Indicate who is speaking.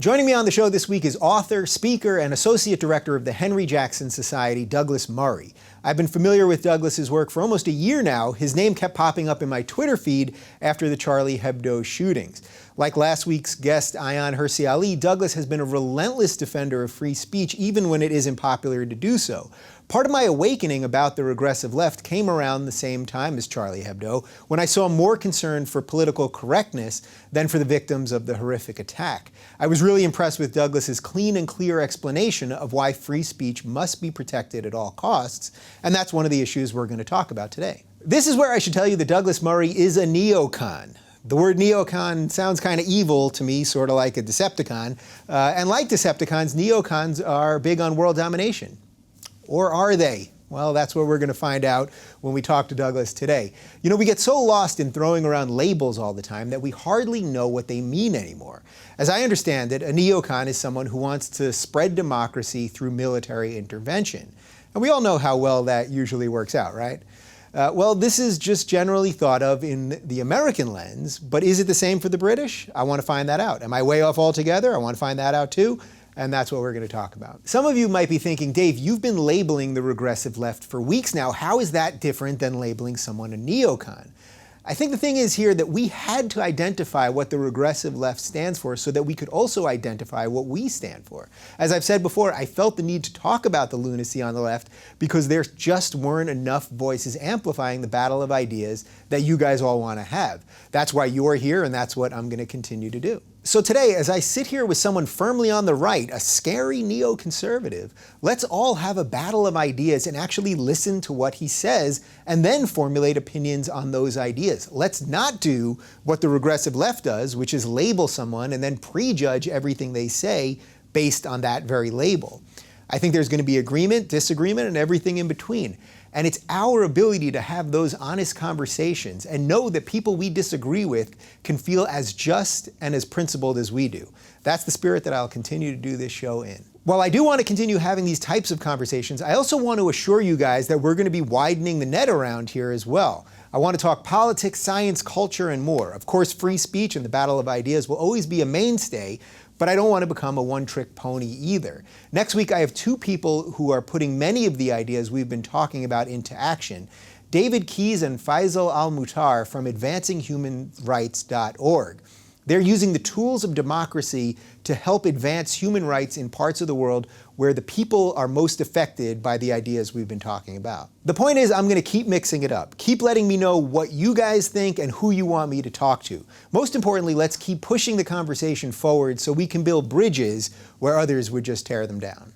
Speaker 1: Joining me on the show this week is author, speaker, and associate director of the Henry Jackson Society, Douglas Murray. I've been familiar with Douglas's work for almost a year now. His name kept popping up in my Twitter feed after the Charlie Hebdo shootings. Like last week's guest, Ayaan Hirsi Ali, Douglas has been a relentless defender of free speech, even when it isn't popular to do so. Part of my awakening about the regressive left came around the same time as Charlie Hebdo, when I saw more concern for political correctness than for the victims of the horrific attack. I was really impressed with Douglas's clean and clear explanation of why free speech must be protected at all costs, and that's one of the issues we're going to talk about today. This is where I should tell you that Douglas Murray is a neocon. The word neocon sounds kind of evil to me, sort of like a Decepticon. And like Decepticons, neocons are big on world domination. Or are they? Well, that's what we're going to find out when we talk to Douglas today. You know, we get so lost in throwing around labels all the time that we hardly know what they mean anymore. As I understand it, a neocon is someone who wants to spread democracy through military intervention. And we all know how well that usually works out, right? Well, this is just generally thought of in the American lens, but is it the same for the British? I want to find that out. Am I way off altogether? I want to find that out too. And that's what we're going to talk about. Some of you might be thinking, Dave, you've been labeling the regressive left for weeks now. How is that different than labeling someone a neocon? I think the thing is here that we had to identify what the regressive left stands for so that we could also identify what we stand for. As I've said before, I felt the need to talk about the lunacy on the left because there just weren't enough voices amplifying the battle of ideas that you guys all want to have. That's why you're here, and that's what I'm going to continue to do. So today, as I sit here with someone firmly on the right, a scary neoconservative, let's all have a battle of ideas and actually listen to what he says and then formulate opinions on those ideas. Let's not do what the regressive left does, which is label someone and then prejudge everything they say based on that very label. I think there's going to be agreement, disagreement, and everything in between. And it's our ability to have those honest conversations and know that people we disagree with can feel as just and as principled as we do. That's the spirit that I'll continue to do this show in. While I do want to continue having these types of conversations, I also want to assure you guys that we're going to be widening the net around here as well. I want to talk politics, science, culture, and more. Of course, free speech and the battle of ideas will always be a mainstay, but I don't want to become a one-trick pony either. Next week, I have two people who are putting many of the ideas we've been talking about into action. David Keyes and Faisal Al-Muhtar from advancinghumanrights.org. They're using the tools of democracy to help advance human rights in parts of the world where the people are most affected by the ideas we've been talking about. The point is, I'm going to keep mixing it up. Keep letting me know what you guys think and who you want me to talk to. Most importantly, let's keep pushing the conversation forward so we can build bridges where others would just tear them down.